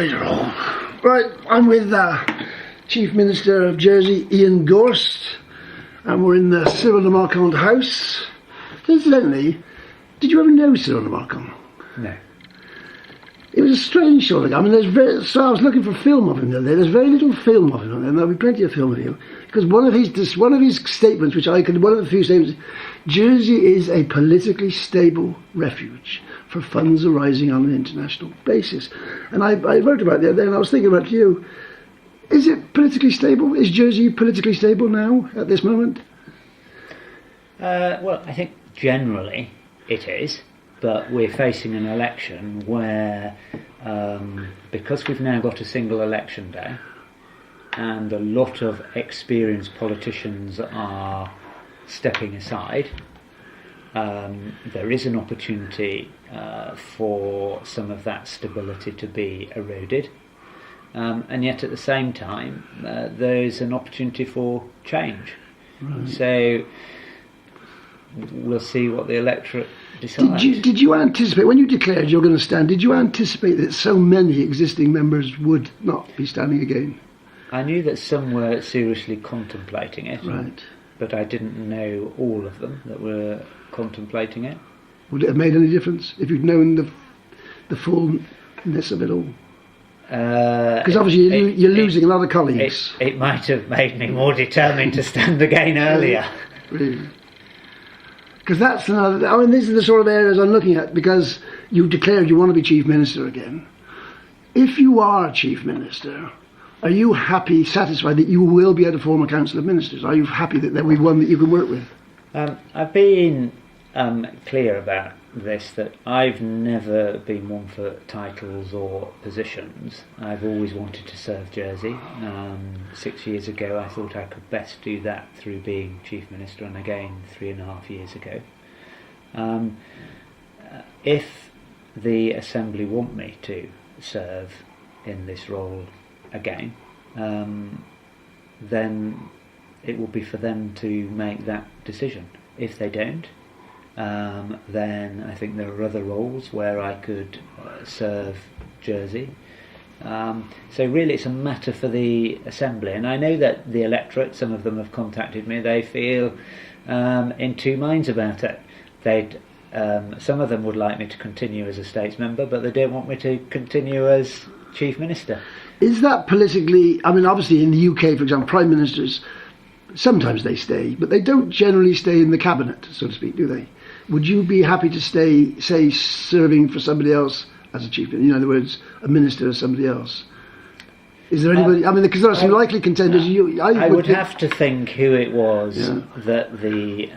Right, all. Right, I'm with Chief Minister of Jersey, Ian Gorst, and we're in the Cyril de Marcon house. Incidentally, did you ever know Cyril de Marcon? No. It was a strange sort of guy. I mean, so I was looking for film of him the other day. There's very little film of him, and there'll be plenty of film of him. Because one of his statements, one of the few statements, Jersey is a politically stable refuge for funds arising on an international basis. And I wrote about it the other day, and I was thinking about you. Is it politically stable? Is Jersey politically stable now, at this moment? Well, I think generally it is, but we're facing an election where, because we've now got a single election day, and a lot of experienced politicians are stepping aside, there is an opportunity for some of that stability to be eroded. And yet at the same time, there's an opportunity for change. Right. So we'll see what the electorate decides. Did you anticipate, when you declared you're going to stand, did you anticipate that so many existing members would not be standing again? I knew that some were seriously contemplating it, right, but I didn't know all of them that were contemplating it. Would it have made any difference if you'd known the fullness of it all? Because obviously you're losing a lot of colleagues. It might have made me more determined to stand again earlier. Really? Because that's another. I mean, these are the sort of areas I'm looking at. Because you've declared you want to be Chief Minister again. If you are Chief Minister, are you happy, satisfied that you will be able to form a Council of Ministers? Are you happy that we've one that you can work with? I've been clear about this, that I've never been one for titles or positions. I've always wanted to serve Jersey. 6 years ago I thought I could best do that through being Chief Minister, and again 3.5 years ago. If the Assembly want me to serve in this role again, then it will be for them to make that decision. If they don't, then I think there are other roles where I could serve Jersey. So really it's a matter for the Assembly, and I know that the electorate, some of them have contacted me, they feel in two minds about it. Some of them would like me to continue as a States member, but they don't want me to continue as Chief Minister. Is that politically, I mean, obviously in the UK, for example, Prime Ministers, sometimes they stay, but they don't generally stay in the cabinet, so to speak, do they? Would you be happy to stay, say, serving for somebody else as a chief minister? In other words, a minister or somebody else? Is there anybody? I mean, because there are some likely contenders. I would have to think who it was that the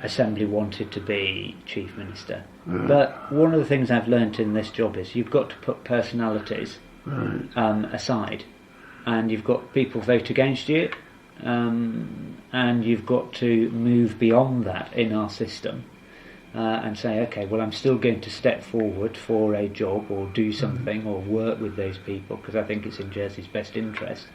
Assembly wanted to be chief minister. Right. But one of the things I've learnt in this job is you've got to put personalities aside, and you've got people vote against you. And you've got to move beyond that in our system and say, okay, well, I'm still going to step forward for a job or do something or work with those people because I think it's in Jersey's best interest,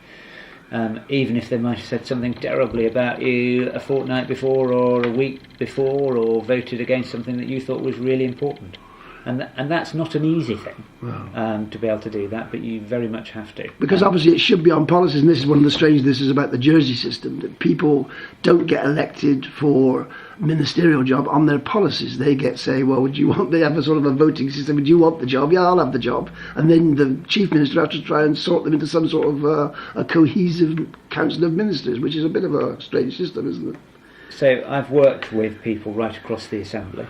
even if they might have said something terribly about you a fortnight before or a week before, or voted against something that you thought was really important. And that's not an easy thing to be able to do that, but you very much have to. Because obviously it should be on policies, and this is one of the strangenesses about the Jersey system, that people don't get elected for ministerial job on their policies. They get, say, well, would you want, they have a sort of a voting system, would you want the job? Yeah, I'll have the job. And then the Chief Minister has to try and sort them into some sort of a cohesive council of ministers, which is a bit of a strange system, isn't it? So I've worked with people right across the Assembly.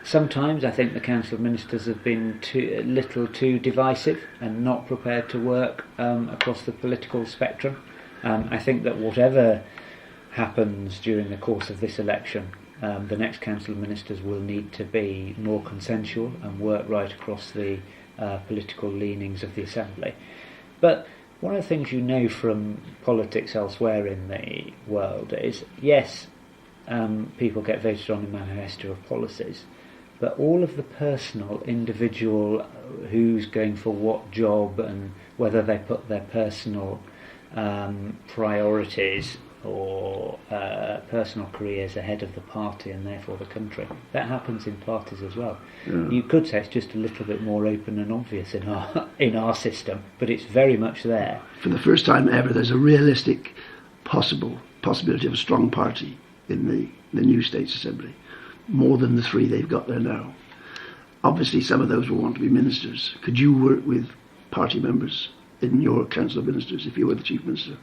Sometimes I think the Council of Ministers have been a little too divisive and not prepared to work across the political spectrum. I think that whatever happens during the course of this election, the next Council of Ministers will need to be more consensual and work right across the political leanings of the Assembly. But one of the things you know from politics elsewhere in the world is, yes, people get voted on in manifesto of policies, but all of the personal, individual, who's going for what job and whether they put their personal priorities or personal careers ahead of the party and therefore the country. That happens in parties as well. Yeah. You could say it's just a little bit more open and obvious in our system, but it's very much there. For the first time ever, there's a realistic possibility of a strong party in the new States Assembly, more than the three they've got there now. Obviously, some of those will want to be ministers. Could you work with party members in your Council of Ministers if you were the Chief Minister?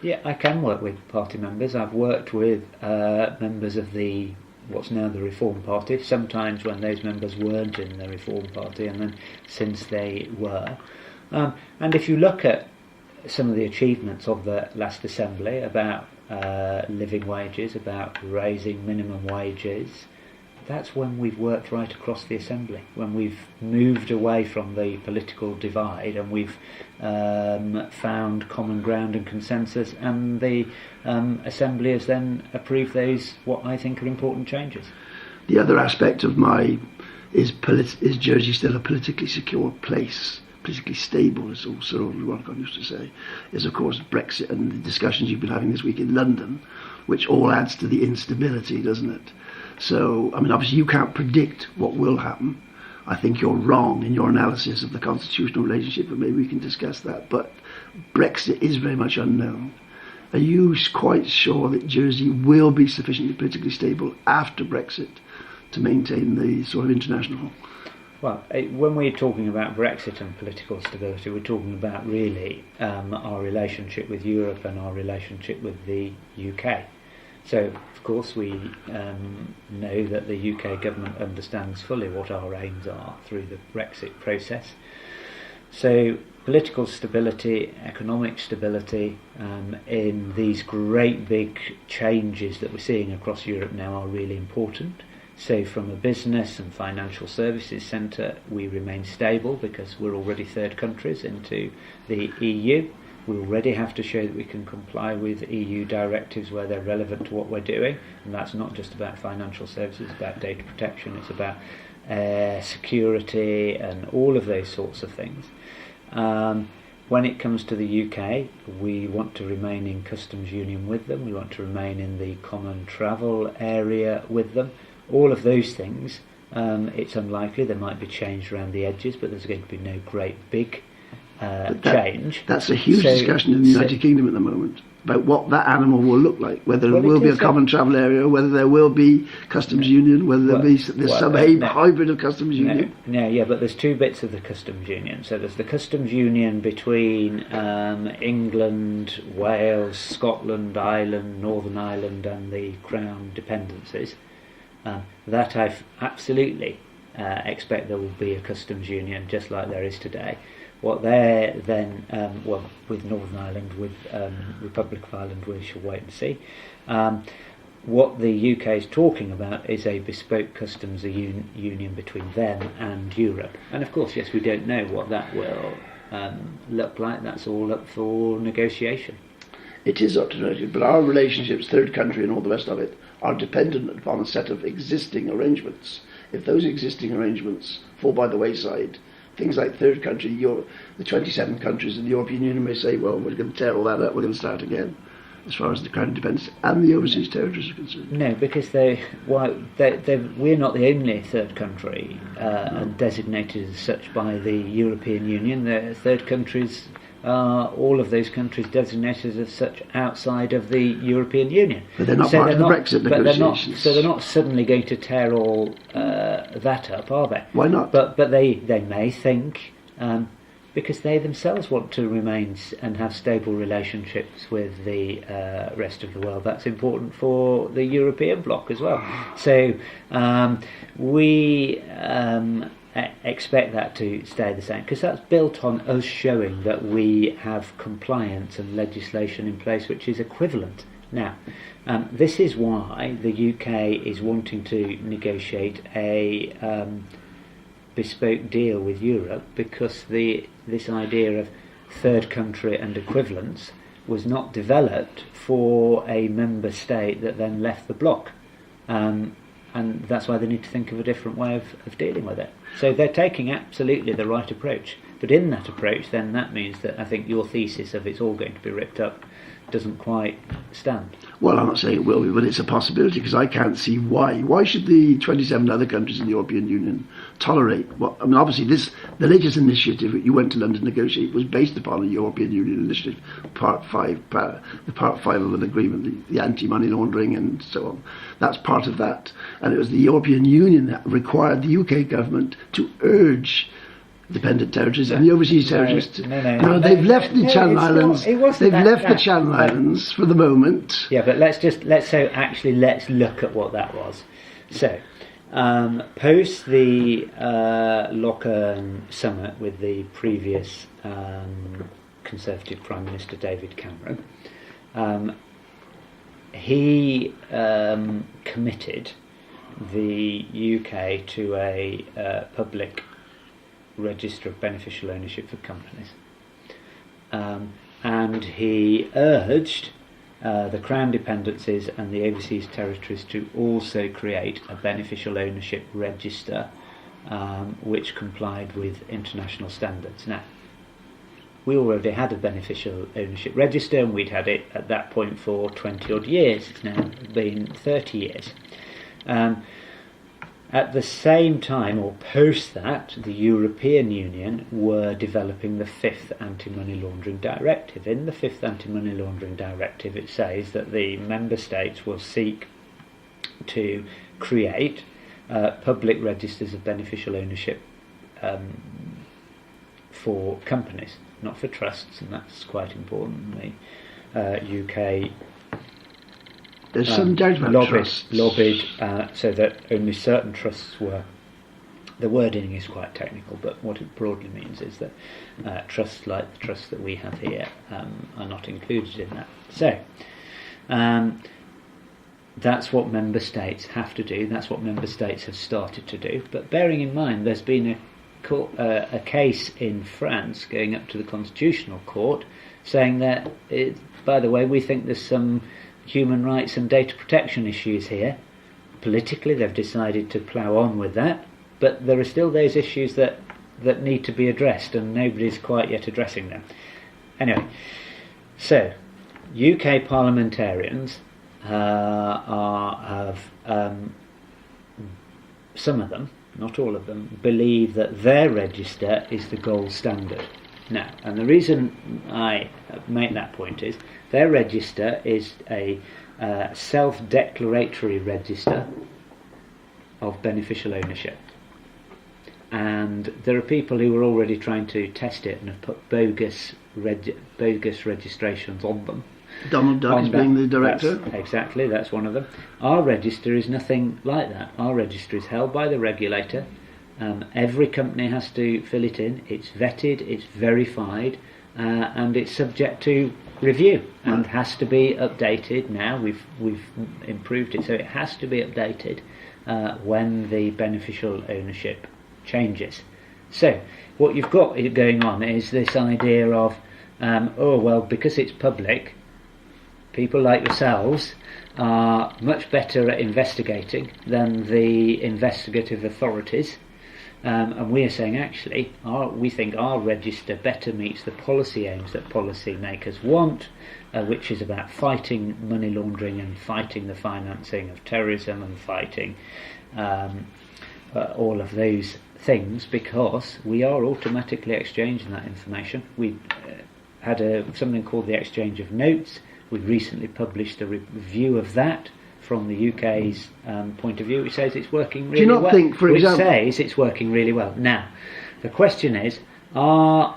Yeah, I can work with party members. I've worked with members of what's now the Reform Party, sometimes when those members weren't in the Reform Party, and then since they were. And if you look at some of the achievements of the last Assembly about living wages, about raising minimum wages, that's when we've worked right across the Assembly, when we've moved away from the political divide and we've found common ground and consensus, and the Assembly has then approved those, what I think are important changes. The other aspect of is Jersey still a politically secure place, politically stable, as Sir Audley Warnacott used to say, is of course Brexit and the discussions you've been having this week in London, which all adds to the instability, doesn't it? So, I mean, obviously you can't predict what will happen. I think you're wrong in your analysis of the constitutional relationship, and maybe we can discuss that. But Brexit is very much unknown. Are you quite sure that Jersey will be sufficiently politically stable after Brexit to maintain the sort of international? Well, when we're talking about Brexit and political stability, we're talking about really our relationship with Europe and our relationship with the UK. So, of course, we know that the UK government understands fully what our aims are through the Brexit process. So, political stability, economic stability in these great big changes that we're seeing across Europe now are really important. So from a business and financial services centre, we remain stable because we're already third countries into the EU. We already have to show that we can comply with EU directives where they're relevant to what we're doing, and that's not just about financial services, it's about data protection, it's about security and all of those sorts of things. When it comes to the UK, we want to remain in customs union with them, we want to remain in the common travel area with them. All of those things, it's unlikely there might be change around the edges, but there's going to be no great big change. That's a huge discussion in the United Kingdom at the moment about what that animal will look like, whether there will be a common travel area, whether there will be customs union, whether there's some hybrid of customs union. But there's two bits of the customs union. So there's the customs union between England, Wales, Scotland, Ireland, Northern Ireland and the Crown dependencies. That I absolutely expect there will be a customs union just like there is today. What they're then, with Northern Ireland, with Republic of Ireland, we shall wait and see. What the UK is talking about is a bespoke customs union between them and Europe. And of course, yes, we don't know what that will look like. That's all up for negotiation. It is up to negotiation, but our relationships, third country and all the rest of it, are dependent upon a set of existing arrangements. If those existing arrangements fall by the wayside, things like third country, the 27 countries in the European Union may say, well, we're going to tear all that up, we're going to start again, as far as the Crown dependence and the overseas territories are concerned. No, because we're not the only third country and designated as such by the European Union. The third countries are all of those countries designated as such outside of the European Union. But they're not part of the Brexit negotiations. So they're not suddenly going to tear all that up, are they? Why not? But they may think, because they themselves want to remain and have stable relationships with the rest of the world. That's important for the European bloc as well. So we expect that to stay the same, because that's built on us showing that we have compliance and legislation in place which is equivalent. Now, this is why the UK is wanting to negotiate a bespoke deal with Europe, because this idea of third country and equivalence was not developed for a member state that then left the bloc. And that's why they need to think of a different way of dealing with it. So they're taking absolutely the right approach. But in that approach, then that means that I think your thesis of it's all going to be ripped up doesn't quite stand. Well, I'm not saying it will be, but it's a possibility, because I can't see why. Why should the 27 other countries in the European Union tolerate what? I mean, obviously, the latest initiative that you went to London to negotiate was based upon a European Union initiative, the Part 5 of an agreement, the anti-money laundering and so on. That's part of that. And it was the European Union that required the UK government to urge dependent territories and the overseas territories. No, they've left the Channel Islands. They've left the Channel Islands for the moment. Yeah, but let's look at what that was. So, post the Lochern summit with the previous Conservative Prime Minister David Cameron, he committed the UK to a public register of beneficial ownership for companies, and he urged the Crown dependencies and the overseas territories to also create a beneficial ownership register which complied with international standards. Now, we already had a beneficial ownership register, and we'd had it at that point for 20 odd years. It's now been 30 years. At the same time, or post that, the European Union were developing the 5th Anti-Money Laundering Directive. In the 5th Anti-Money Laundering Directive, it says that the member states will seek to create public registers of beneficial ownership for companies, not for trusts, and that's quite important. The UK there's some doubt about trusts. Lobbied so that only certain trusts were. The wording is quite technical, but what it broadly means is that trusts like the trusts that we have here are not included in that. So that's what member states have to do. That's what member states have started to do. But bearing in mind, there's been a case in France going up to the Constitutional Court saying that, by the way, we think there's some human rights and data protection issues here. Politically, they've decided to plough on with that, but there are still those issues that need to be addressed, and nobody's quite yet addressing them. Anyway, so UK parliamentarians have some of them, not all of them, believe that their register is the gold standard. Now, and the reason I make that point is their register is a self-declaratory register of beneficial ownership. And there are people who are already trying to test it and have put bogus registrations on them. Donald Duck is being the director. Exactly, that's one of them. Our register is nothing like that. Our register is held by the regulator. Every company has to fill it in. It's vetted, it's verified, and it's subject to review and has to be updated. Now we've improved it, so it has to be updated when the beneficial ownership changes. So what you've got going on is this idea of because it's public, people like yourselves are much better at investigating than the investigative authorities. And we are saying, actually, we think our register better meets the policy aims that policymakers want, which is about fighting money laundering and fighting the financing of terrorism and fighting all of those things, because we are automatically exchanging that information. We had something called the exchange of notes. We recently published a review of that from the UK's point of view, which says it's working really well. Do you not think, for example... Which says it's working really well. Now, the question is our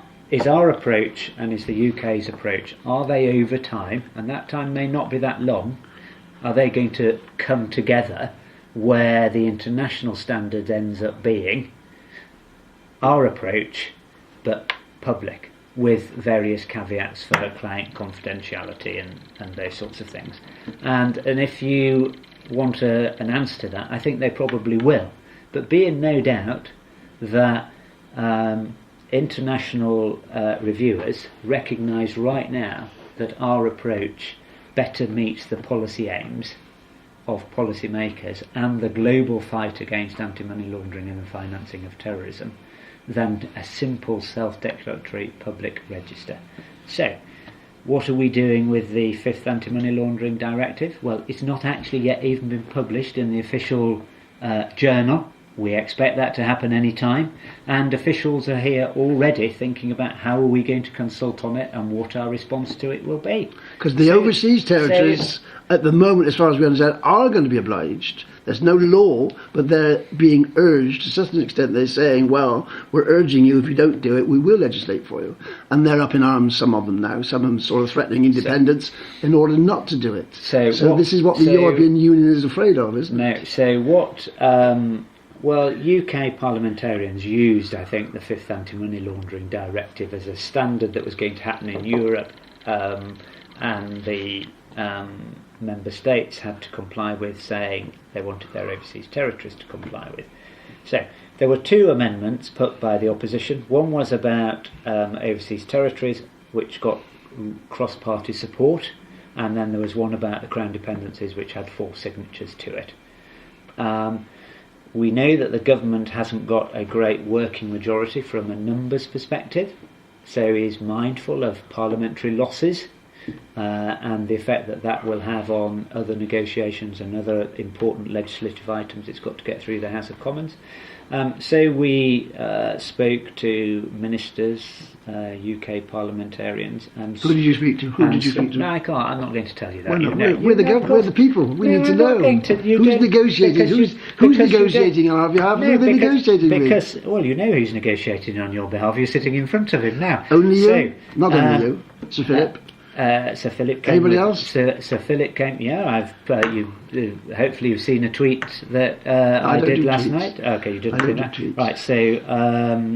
approach and is the UK's approach, are they over time, and that time may not be that long, are they going to come together where the international standard ends up being our approach, but public, with various caveats for client confidentiality and those sorts of things. And if you want an answer to that, I think they probably will. But be in no doubt that international reviewers recognise right now that our approach better meets the policy aims of policymakers and the global fight against anti-money laundering and the financing of terrorism than a simple self-declaratory public register. So, what are we doing with the 5th Anti-Money Laundering Directive? Well, it's not actually yet even been published in the official journal. We expect that to happen any time, and officials are here already thinking about how are we going to consult on it and what our response to it will be. Because the overseas territories, at the moment, as far as we understand, are going to be obliged. There's no law, but they're being urged, to such an extent they're saying, well, we're urging you, if you don't do it, we will legislate for you. And they're up in arms, some of them now, some of them sort of threatening independence in order not to do it. So this is what the European Union is afraid of, isn't it? No, so what... well, UK parliamentarians used, I think, the 5th Anti-Money Laundering Directive as a standard that was going to happen in Europe, and the member states had to comply with, saying they wanted their overseas territories to comply with. So there were 2 amendments put by the opposition. One was about overseas territories, which got cross-party support, and then there was one about the Crown dependencies, which had 4 signatures to it. We know that the government hasn't got a great working majority from a numbers perspective, so is mindful of parliamentary losses and the effect that that will have on other negotiations and other important legislative items it's got to get through the House of Commons. So we spoke to ministers, UK parliamentarians. And who did you speak to? Who did you speak to? No, I can't. I'm not going to tell you that. Well, no, we're the people. We need to know. Who's negotiating? Who's negotiating on our behalf? Who are they negotiating with? Because, well, you know who's negotiating on your behalf. You're sitting in front of him now. Only you? Not only you. Sir Philip? Sir Philip came. Anybody else? Sir Philip came. Yeah, hopefully you've seen a tweet that I did last night. Okay, you didn't do that. Right. So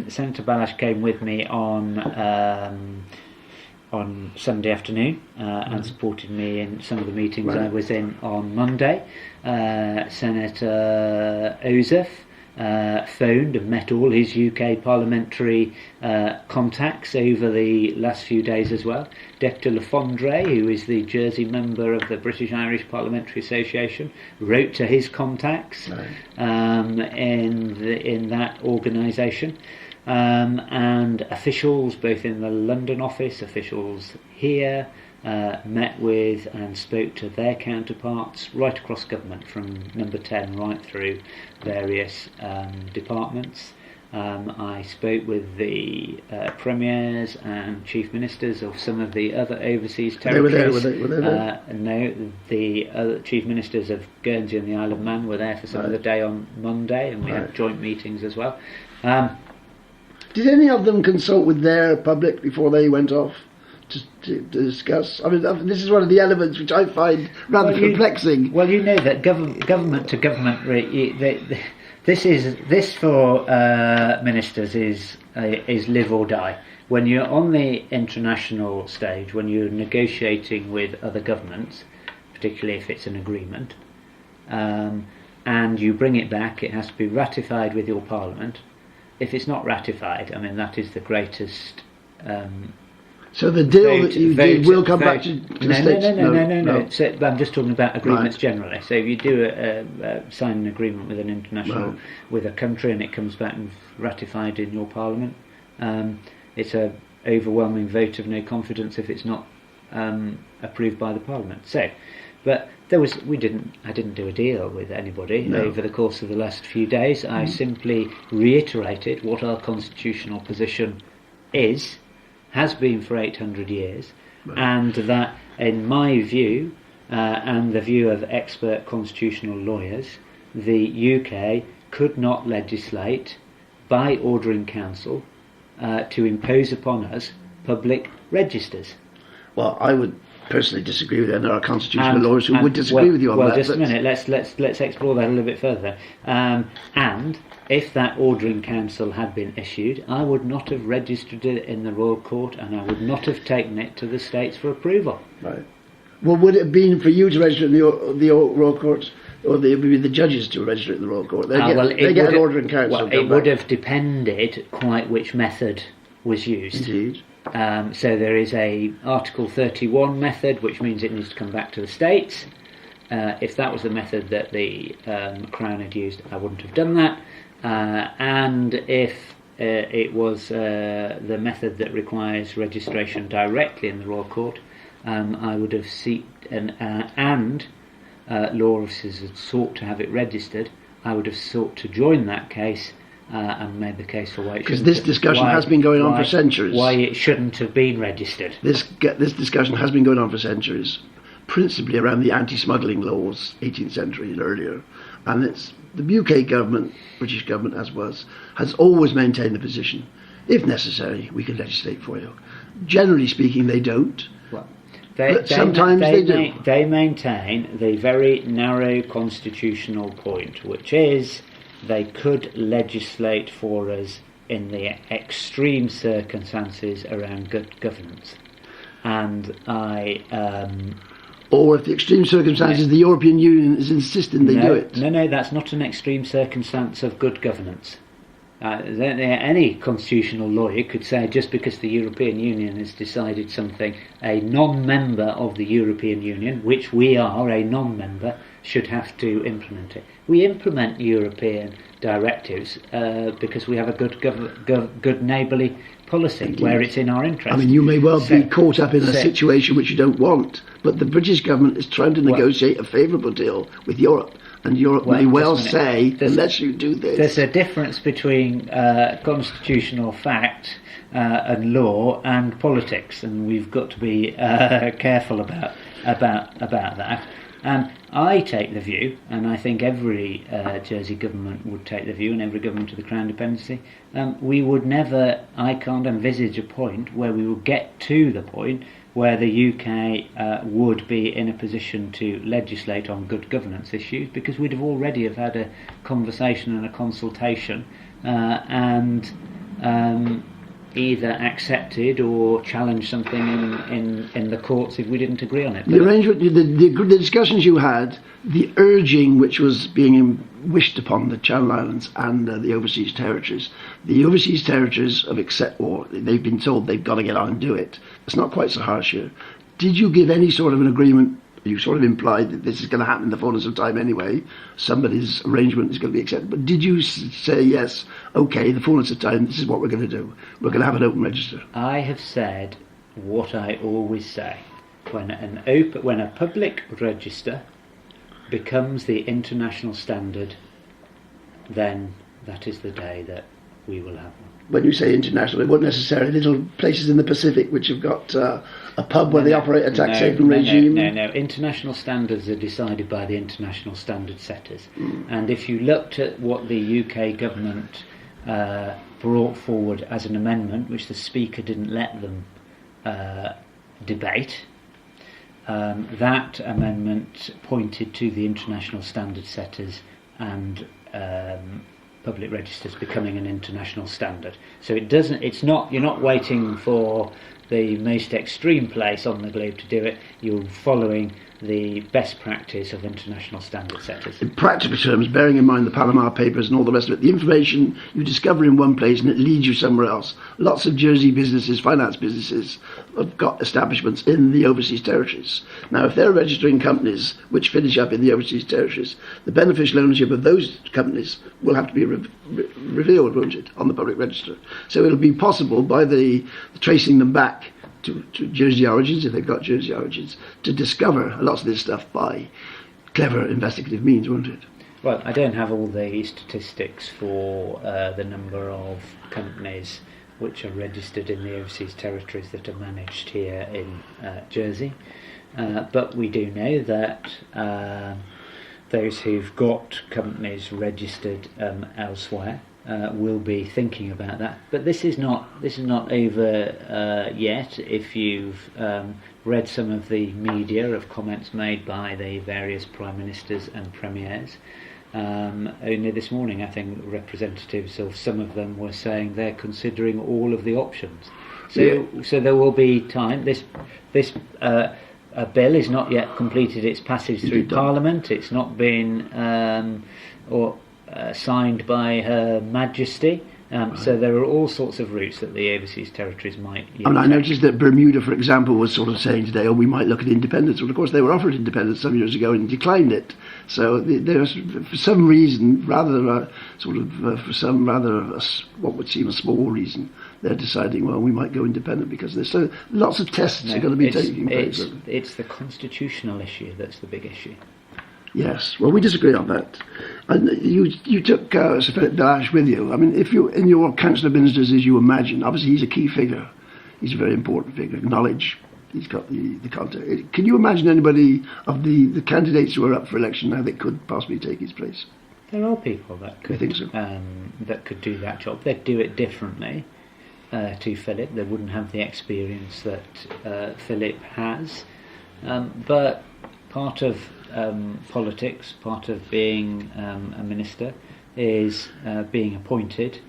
Senator Balash came with me on Sunday afternoon and supported me in some of the meetings I was in on Monday. Senator Ozef phoned and met all his UK parliamentary contacts over the last few days as well. Deputy Le Fondre, who is the Jersey member of the British Irish Parliamentary Association, wrote to his contacts in that organisation. And officials, both in the London office, officials here, met with and spoke to their counterparts right across government, from number 10 right through various departments. I spoke with the premiers and chief ministers of some of the other overseas territories. Were they there? No, the other chief ministers of Guernsey and the Isle of Man were there for some of the day on Monday, and we had joint meetings as well. Did any of them consult with their public before they went off to discuss? I mean, this is one of the elements which I find rather perplexing. Well, you know that government to government, this for ministers is live or die. When you're on the international stage, when you're negotiating with other governments, particularly if it's an agreement, and you bring it back, it has to be ratified with your parliament. If it's not ratified, I mean, that is the greatest. So the deal that you did will come back to the States? No. So, I'm just talking about agreements generally. So if you do sign an agreement with an international, with a country, and it comes back and ratified in your parliament, it's a overwhelming vote of no confidence if it's not approved by the parliament. So, but I didn't do a deal with anybody over the course of the last few days. I simply reiterated what our constitutional position has been for 800 years, and that, in my view, and the view of expert constitutional lawyers, the UK could not legislate by order in council to impose upon us public registers. Well, I would personally disagree with that. There are constitutional lawyers who would disagree with you on that. Well, just a minute. Let's explore that a little bit further. And if that order in council had been issued, I would not have registered it in the Royal Court, and I would not have taken it to the States for approval. Right. Well, would it have been for you to register it in the Royal Court, or would it be the judges to register it in the Royal Court? They get an order in council. Well, it would have depended quite which method was used. Indeed. So there is a Article 31 method, which means it needs to come back to the States. If that was the method that the Crown had used, I wouldn't have done that. And if it was the method that requires registration directly in the Royal Court, I would have and law officers had sought to have it registered, I would have sought to join that case and made the case for why it because this discussion has been going on for centuries. Why it shouldn't have been registered. This discussion has been going on for centuries, principally around the anti-smuggling laws, 18th century and earlier, and it's the UK government, British government as was, has always maintained the position. If necessary, we can legislate for you. Generally speaking, they don't. Well, sometimes they do. They maintain the very narrow constitutional point, which is they could legislate for us in the extreme circumstances around good governance. And or if the extreme circumstances, the European Union is insisting they do it. No, that's not an extreme circumstance of good governance. Any constitutional lawyer could say just because the European Union has decided something, a non-member of the European Union, which we are a non-member, should have to implement it. We implement European directives because we have a good neighbourly policy. Indeed. Where it's in our interest. I mean, you may well be caught up in a situation which you don't want, but the British government is trying to negotiate a favourable deal with Europe. And Europe may well say, unless you do this... There's a difference between constitutional fact and law and politics, and we've got to be careful about that. I take the view, and I think every Jersey government would take the view, and every government of the Crown Dependency, we would never... I can't envisage a point where we will get to the point where the UK would be in a position to legislate on good governance issues, because we'd have already have had a conversation and a consultation and either accepted or challenged something in the courts if we didn't agree on it. The arrangement, the discussions you had, the urging which was being wished upon the Channel Islands and the overseas territories. The overseas territories have they've been told they've got to get on and do it. It's not quite so harsh here. Did you give any sort of an agreement? You sort of implied that this is going to happen in the fullness of time anyway. Somebody's arrangement is going to be accepted. But did you say, yes, okay, the fullness of time, this is what we're going to do. We're going to have an open register. I have said what I always say. When a public register becomes the international standard, then that is the day that we will have one. When you say international, it wasn't necessarily little places in the Pacific which have got a pub where they operate a taxation regime. No. International standards are decided by the international standard setters. And if you looked at what the UK government brought forward as an amendment, which the Speaker didn't let them debate, that amendment pointed to the international standard setters and public registers becoming an international standard. So you're not waiting for the most extreme place on the globe to do it. You're following the best practice of international standard setters. In practical terms, bearing in mind the Panama Papers and all the rest of it, the information you discover in one place and it leads you somewhere else. Lots of Jersey businesses, finance businesses, have got establishments in the overseas territories. Now, if they're registering companies which finish up in the overseas territories, the beneficial ownership of those companies will have to be revealed, won't it, on the public register. So it'll be possible by the tracing them back to Jersey origins, if they've got Jersey origins, to discover lots of this stuff by clever investigative means, won't it? Well, I don't have all the statistics for the number of companies which are registered in the overseas territories that are managed here in Jersey, but we do know that those who've got companies registered elsewhere will be thinking about that. But this is not over yet. If you've read some of the media of comments made by the various prime ministers and premiers, only this morning I think representatives of some of them were saying they're considering all of the options. So there will be time. This bill is not yet completed its passage through Parliament. It's not been signed by Her Majesty. So there are all sorts of routes that the overseas territories might use. I noticed that Bermuda, for example, was sort of saying today, we might look at independence. Well, of course, they were offered independence some years ago and declined it. So there's, for some reason, what would seem a small reason, they're deciding, well, we might go independent because there's so lots of tests are going to be taking place. It's the constitutional issue that's the big issue. Yes, well, we disagree on that. And you took Sir Philip Dash with you. I mean, if you in your Council of Ministers, as you imagine, obviously he's a key figure. He's a very important figure. Knowledge. He's got the content. Can you imagine anybody of the candidates who are up for election now that could possibly take his place? There are people that could think so? That could do that job. They'd do it differently to Philip. They wouldn't have the experience that Philip has. But part of politics, part of being a minister, is being appointed,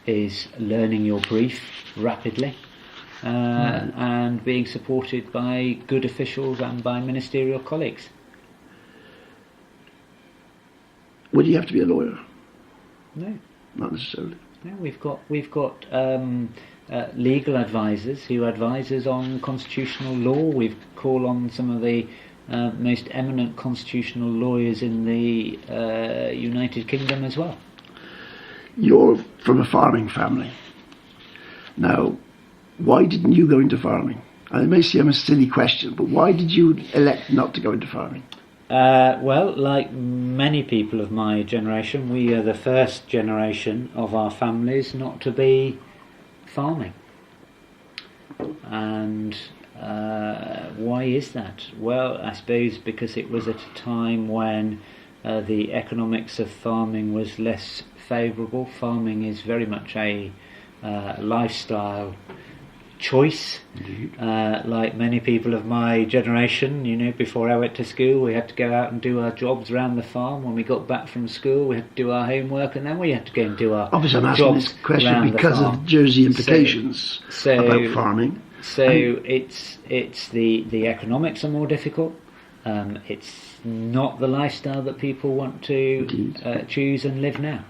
is learning your brief rapidly, and being supported by good officials and by ministerial colleagues. Would you have to be a lawyer? No, not necessarily. No, we've got legal advisors who advise us on constitutional law. We've called on some of the most eminent constitutional lawyers in the United Kingdom as well. You're from a farming family. Now, why didn't you go into farming? And it may seem a silly question, but why did you elect not to go into farming? Well, like many people of my generation, we are the first generation of our families not to be farming. And why is that? Well, I suppose because it was at a time when the economics of farming was less favourable. Farming is very much a lifestyle choice. Like many people of my generation, before I went to school, we had to go out and do our jobs around the farm. When we got back from school, we had to do our homework, and then we had to go and do our Obviously, I'm asking this question because of Jersey implications about farming. So it's the economics are more difficult. It's not the lifestyle that people want to choose and live now.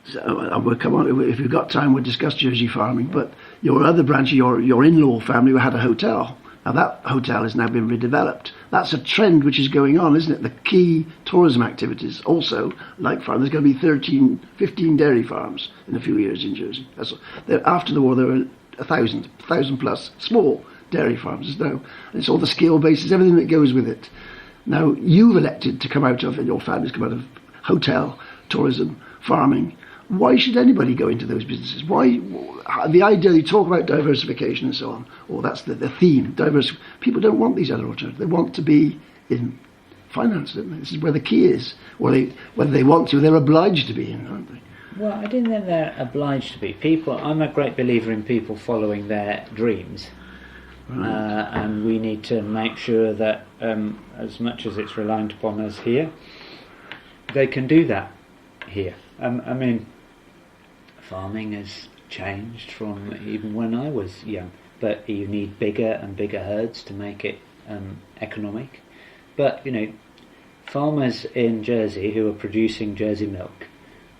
So we'll come on. If we've got time, we'll discuss Jersey farming. But your other branch, your in-law family, had a hotel. Now that hotel has now been redeveloped. That's a trend which is going on, isn't it? The key tourism activities also, like farm. There's going to be 15 dairy farms in a few years in Jersey. After the war, there were 1,000 plus small dairy farms. Now it's all the scale bases, everything that goes with it. Now you've elected to come out of, and your family's come out of hotel, tourism, farming. Why should anybody go into those businesses? Why? The idea, you talk about diversification and so on, or that's the theme, people don't want these other alternatives. They want to be in finance, don't they? This is where the key is. Whether they want to, they're obliged to be in, aren't they? Well, I didn't think they're obliged to be. I'm a great believer in people following their dreams. Right. And we need to make sure that, as much as it's reliant upon us here, they can do that here. I mean, farming has changed from even when I was young, but you need bigger and bigger herds to make it economic. But, farmers in Jersey who are producing Jersey milk,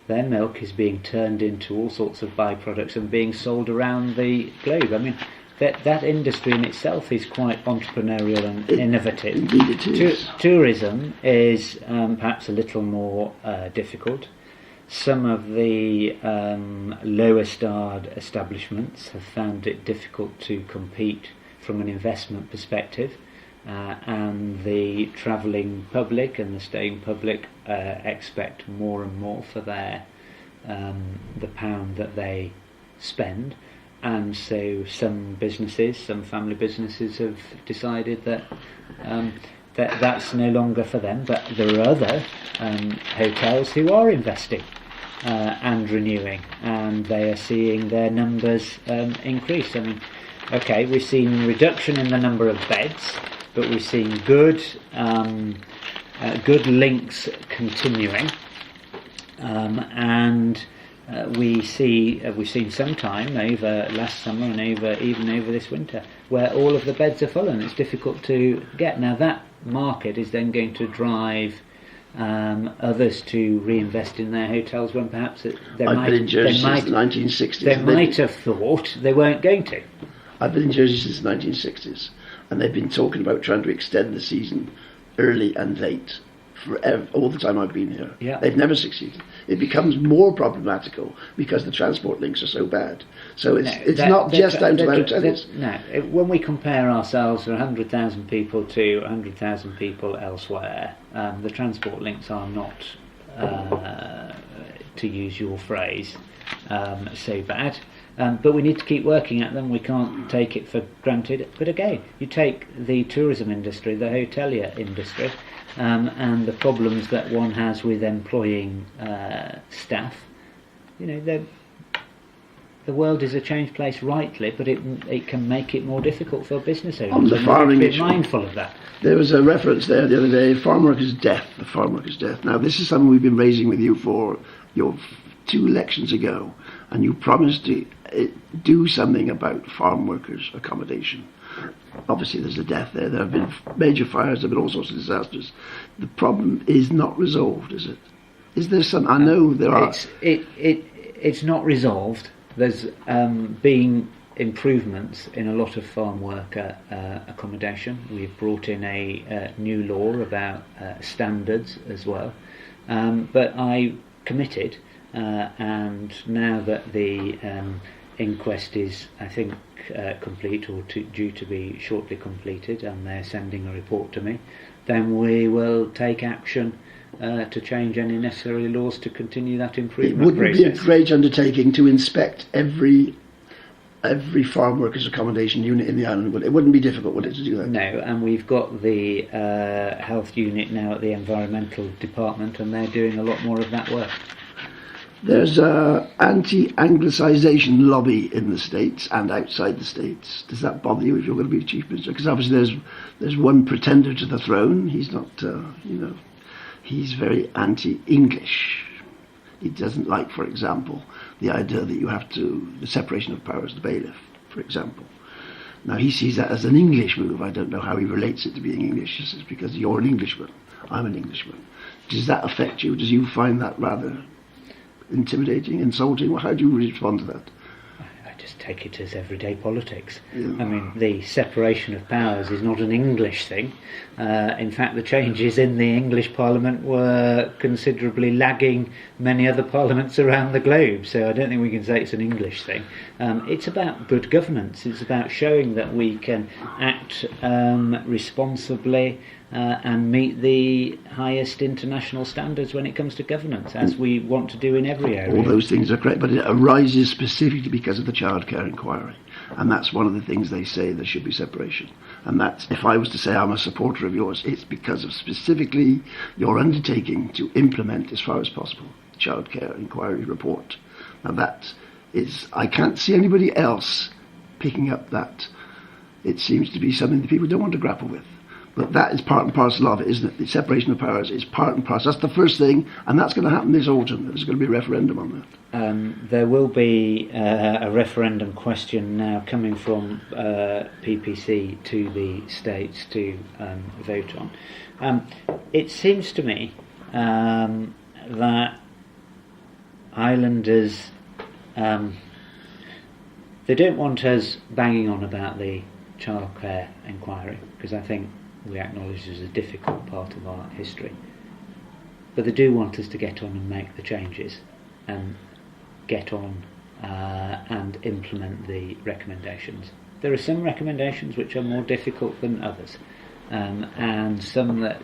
their milk is being turned into all sorts of byproducts and being sold around the globe. I mean, that industry in itself is quite entrepreneurial and innovative. Indeed it is. Tourism is perhaps a little more difficult. Some of the lower starred establishments have found it difficult to compete from an investment perspective, and the travelling public and the staying public expect more and more for their the pound that they spend, and so some family businesses have decided that that's no longer for them. But there are other hotels who are investing and renewing, and they are seeing their numbers increase. I mean, okay, we've seen reduction in the number of beds, but we've seen good links continuing, and we've seen some time over last summer and even over this winter where all of the beds are full and it's difficult to get. Now that market is then going to drive others to reinvest in their hotels when perhaps they might have thought they weren't going to. I've been in Jersey since the 1960s, and they've been talking about trying to extend the season early and late all the time I've been here. Yeah. They've never succeeded. It becomes more problematical because the transport links are so bad. So it's not just down to the hotels. When we compare ourselves, 100,000 people to 100,000 people elsewhere, the transport links are not, to use your phrase, so bad. But we need to keep working at them. We can't take it for granted. But again, you take the tourism industry, the hotelier industry, and the problems that one has with employing staff. The world is a changed place, rightly, but it can make it more difficult for business owners. On the farming be issue, mindful of that. There was a reference there the other day, farm workers' death, the farm workers' death. Now, this is something we've been raising with you for your 2 elections ago, and you promised to do something about farm workers' accommodation. Obviously, there's a death there. There have been major fires. There have been all sorts of disasters. The problem is not resolved, is it? Is there some? I know there are. It's not resolved. There's been improvements in a lot of farm worker accommodation. We've brought in a new law about standards as well. But I committed, and now that the inquest is, I think, complete or due to be shortly completed, and they're sending a report to me, then we will take action to change any necessary laws to continue that improvement process. It wouldn't be a great undertaking to inspect every farm workers' accommodation unit in the island, but it wouldn't be difficult, would it, to do that? No, and we've got the health unit now at the environmental department, and they're doing a lot more of that work. There's an anti-Anglicisation lobby in the States and outside the States. Does that bother you if you're going to be Chief Minister? Because obviously there's one pretender to the throne. He's not, he's very anti-English. He doesn't like, for example, the idea that you have the separation of powers, the bailiff, for example. Now, he sees that as an English move. I don't know how he relates it to being English. It's because you're an Englishman, I'm an Englishman. Does that affect you? Does you find that rather intimidating, insulting? Well, how do you respond to that? I just take it as everyday politics. Yeah. I mean, the separation of powers is not an English thing. In fact, the changes in the English Parliament were considerably lagging many other parliaments around the globe, so I don't think we can say it's an English thing. It's about good governance. It's about showing that we can act responsibly and meet the highest international standards when it comes to governance, as we want to do in every area. All those things are correct, but it arises specifically because of the childcare inquiry. And that's one of the things they say there should be separation. And that's, if I was to say I'm a supporter of yours, it's because of specifically your undertaking to implement as far as possible the childcare inquiry report. Now that is, I can't see anybody else picking up that. It seems to be something that people don't want to grapple with. But that is part and parcel of it, isn't it? The separation of powers is part and parcel. That's the first thing, and that's going to happen this autumn. There's going to be a referendum on that. There will be a referendum question now coming from PPC to the states to vote on. It seems to me that islanders, they don't want us banging on about the childcare inquiry, because I think we acknowledge it's a difficult part of our history, but they do want us to get on and make the changes and get on and implement the recommendations. There are some recommendations which are more difficult than others, and some that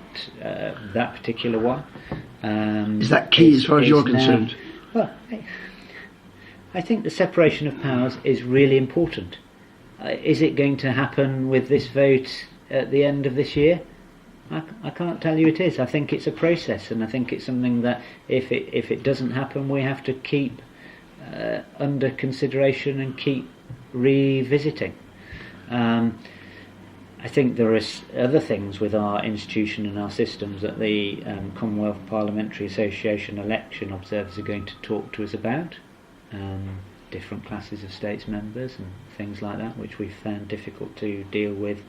particular one is that key as far as you're concerned? Well, I think the separation of powers is really important. Is it going to happen with this vote at the end of this year? I can't tell you it is. I think it's a process, and I think it's something that if it doesn't happen, we have to keep under consideration and keep revisiting. I think there are other things with our institution and our systems that the Commonwealth Parliamentary Association election observers are going to talk to us about. Different classes of states members and things like that, which we've found difficult to deal with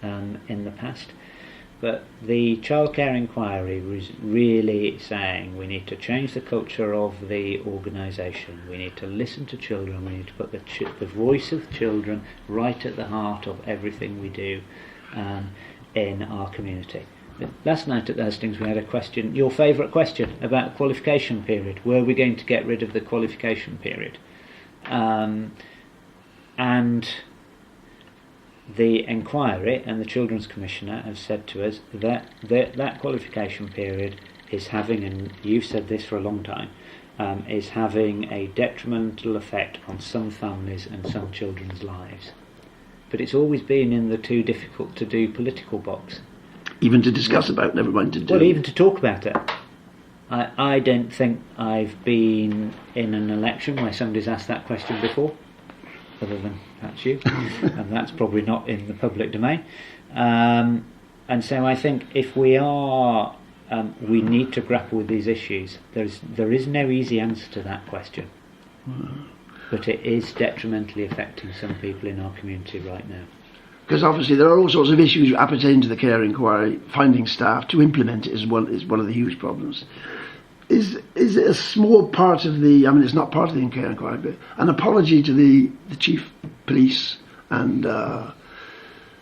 in the past. But the childcare inquiry was really saying we need to change the culture of the organisation. We need to listen to children. We need to put the voice of children right at the heart of everything we do in our community. Last night at the Hastings we had a question, your favourite question, about qualification period. Were we going to get rid of the qualification period? And the inquiry and the Children's Commissioner have said to us that that qualification period is having, and you've said this for a long time, is having a detrimental effect on some families and some children's lives. But it's always been in the too difficult to do political box. Even to discuss about, never mind to do. Well, even to talk about it. I don't think I've been in an election where somebody's asked that question before, other than perhaps you, and that's probably not in the public domain. And so I think if we are, we need to grapple with these issues. There is no easy answer to that question, but it is detrimentally affecting some people in our community right now. Because obviously there are all sorts of issues appertaining to the care inquiry. Finding staff to implement it is one of the huge problems. Is it a small part of the? I mean, it's not part of the care inquiry, but an apology to the chief police and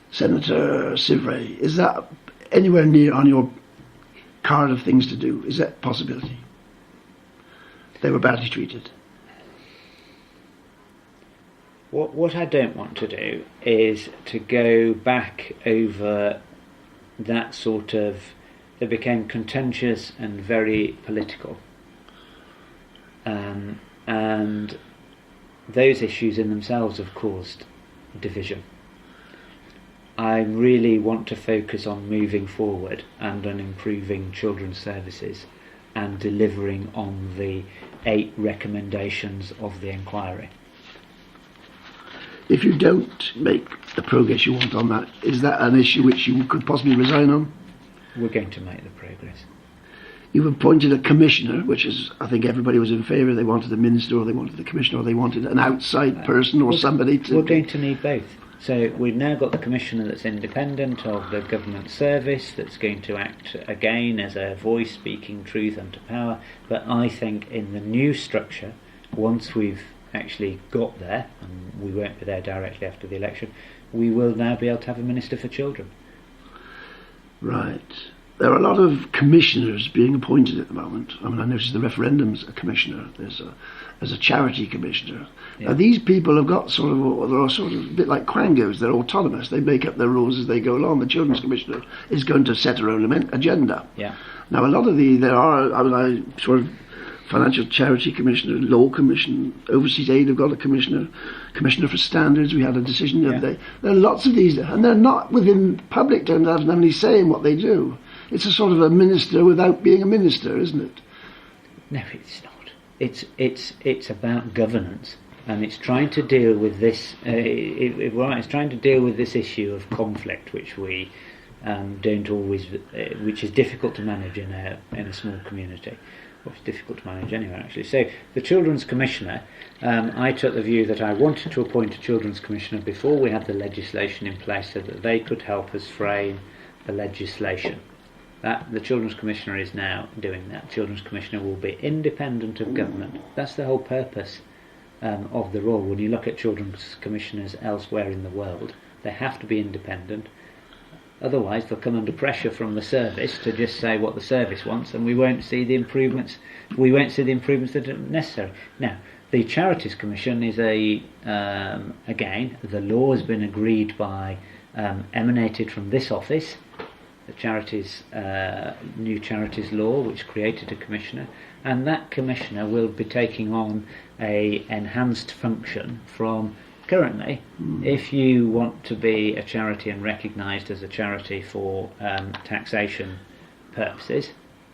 Senator Sivray. Is that anywhere near on your card of things to do? Is that a possibility? They were badly treated. What I don't want to do is to go back over that sort of. They became contentious and very political, and those issues in themselves have caused division. I really want to focus on moving forward and on improving children's services and delivering on the 8 recommendations of the inquiry. If you don't make the progress you want on that, is that an issue which you could possibly resign on? We're going to make the progress. You've appointed a commissioner, which is, I think everybody was in favour. They wanted the minister, or they wanted the commissioner, or they wanted an outside person or somebody to... We're going to need both. So we've now got the commissioner that's independent of the government service, that's going to act again as a voice speaking truth unto power. But I think in the new structure, once we've actually got there, and we won't be there directly after the election, we will now be able to have a Minister for Children. Right. There are a lot of commissioners being appointed at the moment. I mean, I noticed the referendum's a commissioner. There's a charity commissioner. Yeah. Now, these people have got they're all sort of a bit like quangos. They're autonomous. They make up their rules as they go along. The Children's Commissioner is going to set her own agenda. Yeah. Now, a lot of Financial Charity Commissioner, Law Commission, Overseas Aid have got a commissioner for standards. We had a decision the other day. There are lots of these, and they're not within public terms. They don't have any say in what they do. It's a sort of a minister without being a minister, isn't it? No, it's not. It's about governance, and it's trying to deal with this. It's trying to deal with this issue of conflict, which we don't always, which is difficult to manage in a small community. Well, it's difficult to manage anyway, actually. So the Children's Commissioner, I took the view that I wanted to appoint a Children's Commissioner before we had the legislation in place, so that they could help us frame the legislation. That the Children's Commissioner is now doing that. The Children's Commissioner will be independent of government. That's the whole purpose of the role. When you look at Children's Commissioners elsewhere in the world, they have to be independent. Otherwise, they'll come under pressure from the service to just say what the service wants, and we won't see the improvements. We won't see the improvements that are necessary. Now, the Charities Commission is again, the law has been agreed by, emanated from this office, the new charities law, which created a commissioner, and that commissioner will be taking on a enhanced function from. Currently, if you want to be a charity and recognised as a charity for taxation purposes,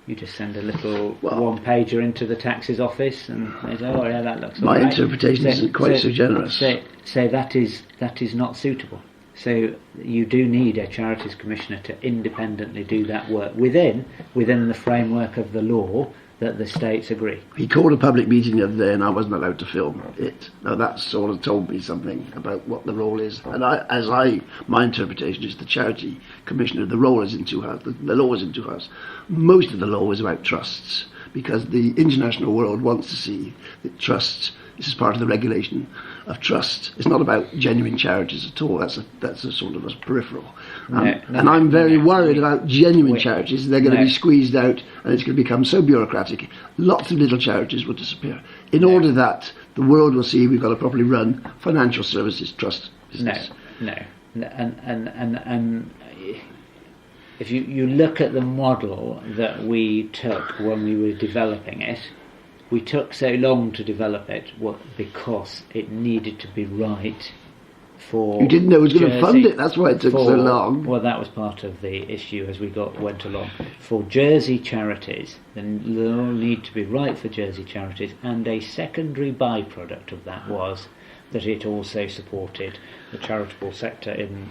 you just send a little one-pager into the taxes office, and they say, "Oh, yeah, that looks all right." My interpretation isn't quite so generous. So that is not suitable. So you do need a charities commissioner to independently do that work within the framework of the law that the states agree. He called a public meeting the other day and I wasn't allowed to film it. Now that sort of told me something about what the role is. And my interpretation is the charity commissioner, the role is in two houses, the law is in two houses. Most of the law is about trusts, because the international world wants to see that trusts, this is part of the regulation, of trust. It's not about genuine charities at all. That's a sort of a peripheral. And I'm very worried about genuine charities. They're going to be squeezed out, and it's going to become so bureaucratic. Lots of little charities will disappear. In order that the world will see we've got a properly run financial services trust business. And if you look at the model that we took when we were developing it, we took so long to develop it because it needed to be right for. You didn't know it was going to fund it. That's why it took so long. Well, that was part of the issue as we went along. For Jersey charities, then they'll need to be right for Jersey charities, and a secondary byproduct of that was that it also supported the charitable sector in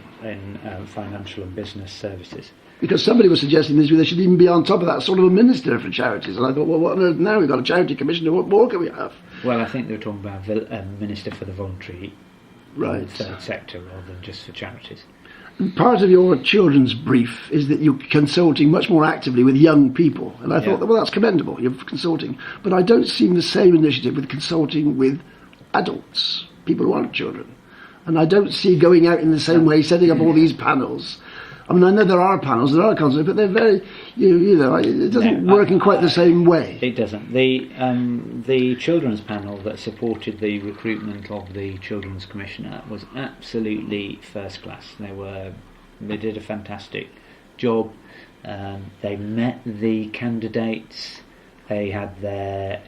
financial and business services. Because somebody was suggesting this, they should even be on top of that, sort of a minister for charities. And I thought, well, what on earth now? We've got a charity commissioner, what more can we have? Well, I think they were talking about a minister for the voluntary third sector rather than just for charities. And part of your children's brief is that you're consulting much more actively with young people. And I thought, well, that's commendable, you're consulting. But I don't see the same initiative with consulting with adults, people who aren't children. And I don't see going out in the same way, setting up all these panels. I mean, I know there are panels, there are consults, but they're very, you know, it doesn't work in quite the same way. It doesn't. The children's panel that supported the recruitment of the Children's Commissioner was absolutely first class. They did a fantastic job. They met the candidates. They had they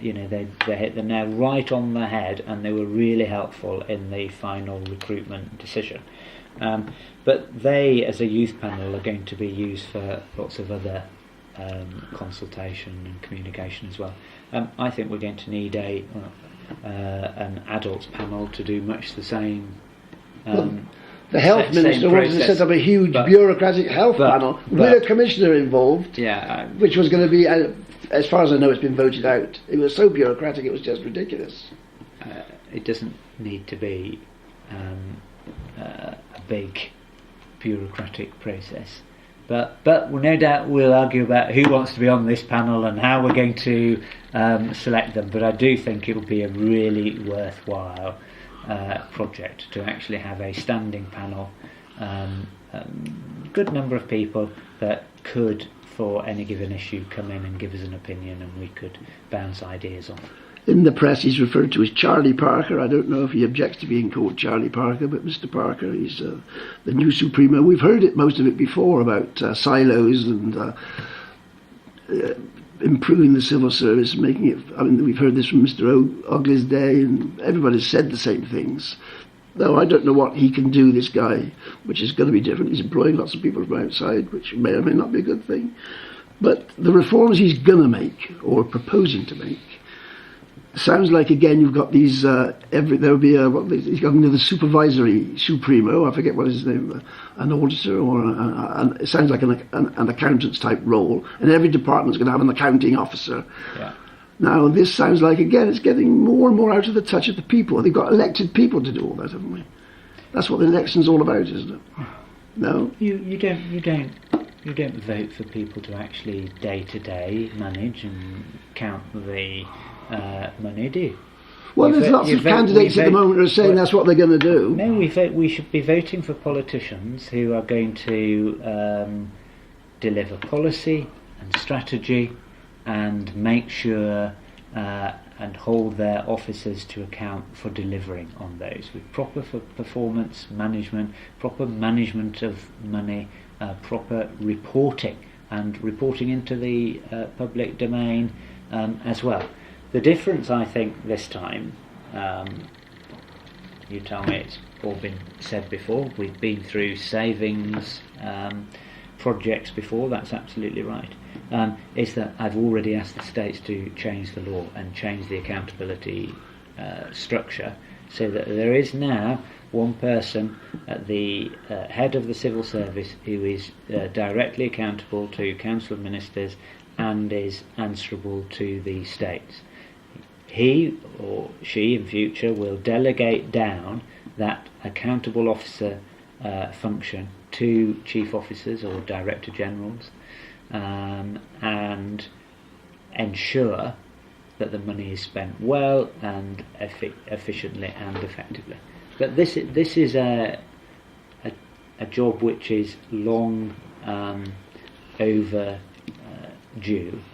hit the nail right on the head, and they were really helpful in the final recruitment decision. But they, as a youth panel, are going to be used for lots of other consultation and communication as well. I think we're going to need an adults panel to do much the same. The health minister wanted to set up a huge bureaucratic health panel with a commissioner involved, which was going to be, as far as I know, it's been voted out. It was so bureaucratic, it was just ridiculous. It doesn't need to be a big bureaucratic process, but no doubt we'll argue about who wants to be on this panel and how we're going to select them. But I do think it will be a really worthwhile project to actually have a standing panel, good number of people that could, for any given issue, come in and give us an opinion, and we could bounce ideas off. In the press, he's referred to as Charlie Parker. I don't know if he objects to being called Charlie Parker, but Mr. Parker, he's the new Supremo. We've heard most of it before about silos and improving the civil service, making it. I mean, we've heard this from Mr. Ogley's day, and everybody's said the same things. Though I don't know what he can do, this guy, which is going to be different. He's employing lots of people from outside, which may or may not be a good thing. But the reforms he's going to make, or proposing to make, sounds like, again, you've got these, there'll be he's got another supervisory Supremo, I forget what his name, an auditor, or it sounds like an accountant's type role, and every department's going to have an accounting officer. Yeah. Now, this sounds like, again, it's getting more and more out of the touch of the people. They've got elected people to do all that, haven't we? That's what the election's all about, isn't it? No? You don't vote for people to actually day-to-day manage and count the money, do you? Well, there's lots of candidates at the moment who are saying that's what they're going to do. No, we should be voting for politicians who are going to deliver policy and strategy and make sure and hold their officers to account for delivering on those, with proper performance management, proper management of money, proper reporting, and reporting into the public domain as well. The difference, I think, this time, you tell me it's all been said before, we've been through savings projects before, that's absolutely right, is that I've already asked the states to change the law and change the accountability structure, so that there is now one person at the head of the civil service who is directly accountable to council of ministers and is answerable to the states. He or she in future will delegate down that accountable officer function to chief officers or director generals, and ensure that the money is spent well and efficiently and effectively. But this is a job which is long overdue,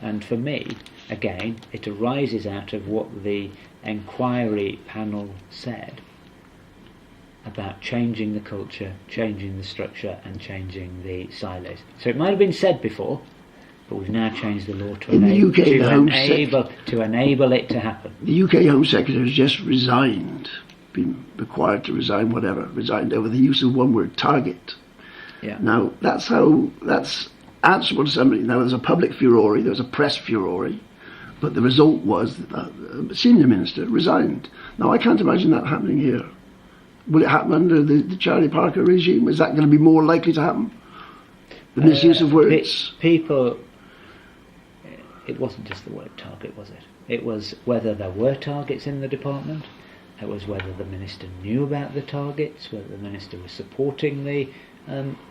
and for me, again, it arises out of what the inquiry panel said about changing the culture, changing the structure, and changing the silos. So it might have been said before, but we've now changed the law to enable it to happen. The UK Home Secretary has just resigned, been required to resign, resigned over the use of one word, target. Yeah. Now, that's answerable to somebody. Now, there's a public furore, there's a press furore, but the result was that the senior minister resigned. Now, I can't imagine that happening here. Will it happen under the Charlie Parker regime? Is that going to be more likely to happen? The misuse of words? People, it wasn't just the word target, was it? It was whether there were targets in the department, it was whether the minister knew about the targets, whether the minister was supporting the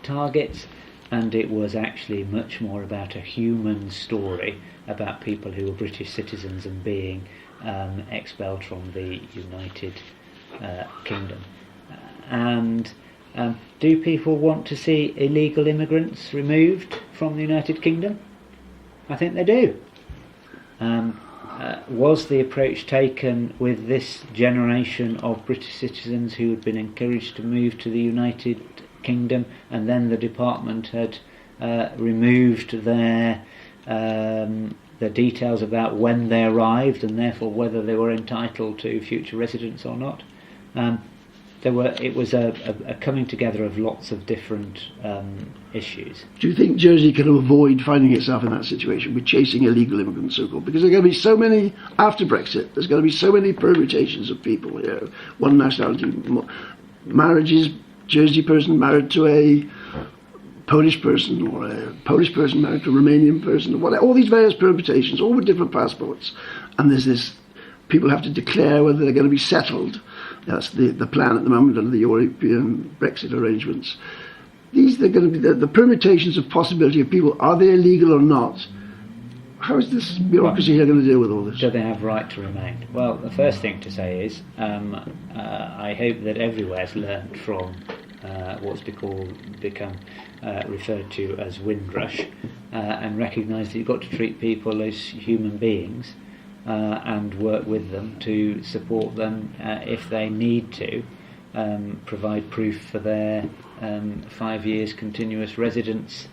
targets, and it was actually much more about a human story about people who were British citizens and being expelled from the United Kingdom. And do people want to see illegal immigrants removed from the United Kingdom? I think they do. Was the approach taken with this generation of British citizens who had been encouraged to move to the United Kingdom, and then the department had removed their the details about when they arrived and therefore whether they were entitled to future residence or not? It was a coming together of lots of different issues. Do you think Jersey can avoid finding itself in that situation with chasing illegal immigrants, so-called? Because there are going to be so many, after Brexit, there's going to be so many permutations of people here, one nationality, marriages, Jersey person married to a Polish person, or a Polish person married to a Romanian person, or whatever, all these various permutations, all with different passports. And there's this, people have to declare whether they're going to be settled. That's the plan at the moment under the European Brexit arrangements. These are going to be the permutations of possibility of people. Are they illegal or not? How is this bureaucracy here going to deal with all this? Do they have right to remain? Well, the first thing to say is I hope that everywhere's learned from what's become referred to as Windrush and recognise that you've got to treat people as human beings and work with them to support them if they need to provide proof for their 5 years continuous residence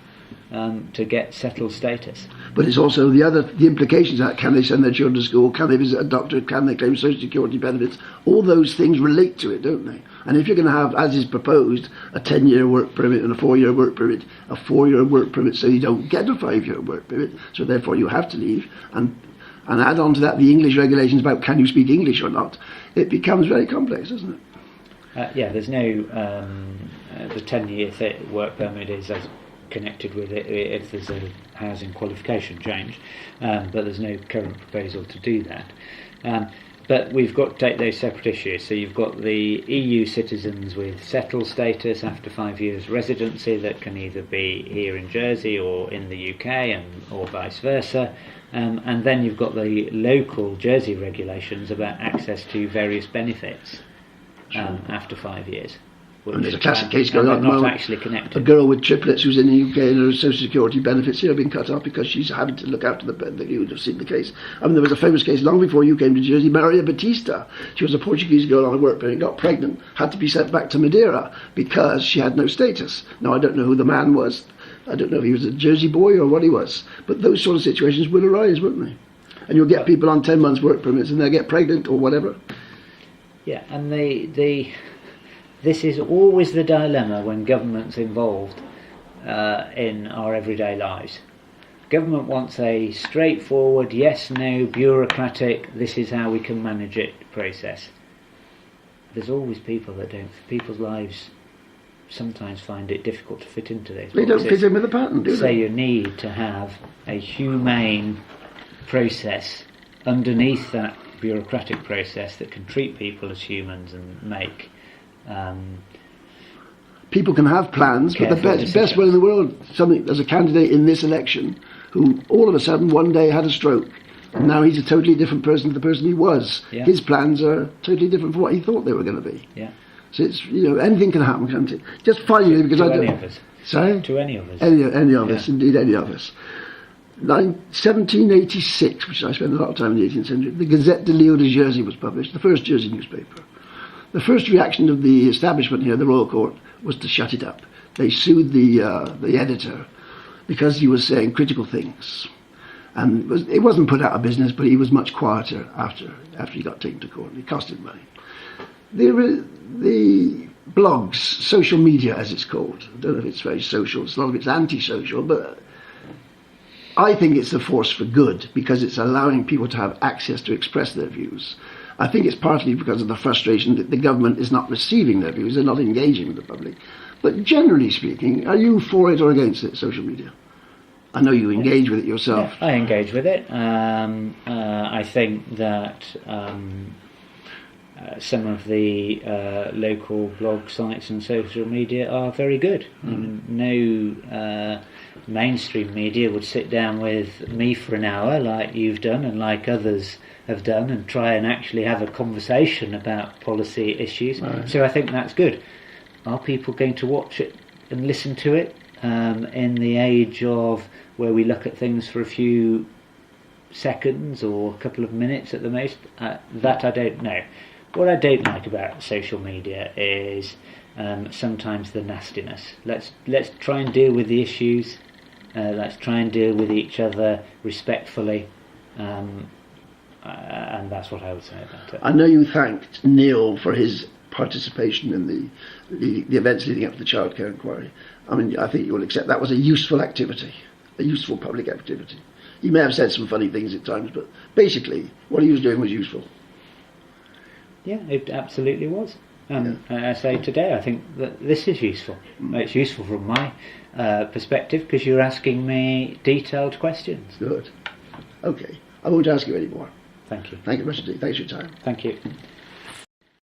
to get settled status. But it's also the implications of that. Can they send their children to school? Can they visit a doctor? Can they claim social security benefits? All those things relate to it, don't they? And if you're going to have, as is proposed, a 10-year work permit and a 4-year work permit, a 4-year work permit, so you don't get a 5-year work permit, so therefore you have to leave, and add on to that the English regulations about can you speak English or not, it becomes very complex, doesn't it? Yeah, there's no the 10-year work permit is as connected with it if there's a housing qualification change, but there's no current proposal to do that. But we've got to take those separate issues. So you've got the EU citizens with settled status after 5 years residency that can either be here in Jersey or in the UK or vice versa. And then you've got the local Jersey regulations about access to various benefits after 5 years. And there's a classic case going on. Not actually connected. A girl with triplets who's in the UK and her social security benefits here have been cut off because she's having to look after you would have seen the case. I mean, there was a famous case long before you came to Jersey, Maria Batista. She was a Portuguese girl on a work permit, got pregnant, had to be sent back to Madeira because she had no status. Now, I don't know who the man was. I don't know if he was a Jersey boy or what he was. But those sort of situations will arise, won't they? And you'll get people on 10 months work permits and they'll get pregnant or whatever. Yeah, and this is always the dilemma when government's involved in our everyday lives. Government wants a straightforward, yes-no, bureaucratic, this is how we can manage it process. There's always people that don't. People's lives sometimes find it difficult to fit into these. They don't fit in with the pattern, do they? So you need to have a humane process underneath that bureaucratic process that can treat people as humans and make people can have plans, but the best way in the world, there's a candidate in this election who all of a sudden one day had a stroke And now he's a totally different person to the person he was. Yeah. His plans are totally different from what he thought they were going to be. Yeah. So it's, anything can happen, can't it? Just finally, because To I any don't... of us. Sorry? To any of us. Any of Yeah. us, indeed, any of us. 1786, which I spent a lot of time in the 18th century, the Gazette de Lille de Jersey was published, the first Jersey newspaper. The first reaction of the establishment here, the Royal Court, was to shut it up. They sued the editor because he was saying critical things. And it wasn't put out of business, but he was much quieter after he got taken to court. It cost him money. The blogs, social media as it's called, I don't know if it's very social, a lot of it's anti-social, but I think it's a force for good because it's allowing people to have access to express their views. I think it's partly because of the frustration that the government is not receiving their views, they're not engaging with the public. But generally speaking, are you for it or against it, social media? I know you engage with it yourself. Yeah, I engage with it. I think that some of the local blog sites and social media are very good. No mainstream media would sit down with me for an hour like you've done and like others have done and try and actually have a conversation about policy issues. Right. So I think that's good. Are people going to watch it and listen to it in the age of where we look at things for a few seconds or a couple of minutes at the most? That I don't know. What I don't like about social media is sometimes the nastiness. Let's try and deal with the issues. Let's try and deal with each other respectfully. And that's what I would say about it. I know you thanked Neil for his participation in the events leading up to the childcare inquiry. I mean, I think you will accept that was a useful activity, a useful public activity. He may have said some funny things at times, but basically what he was doing was useful. Yeah, it absolutely was. I say today, I think that this is useful. It's useful from my perspective because you're asking me detailed questions. Good. Okay. I won't ask you any more. Thank you. Thank you very much indeed. Thanks for your time. Thank you.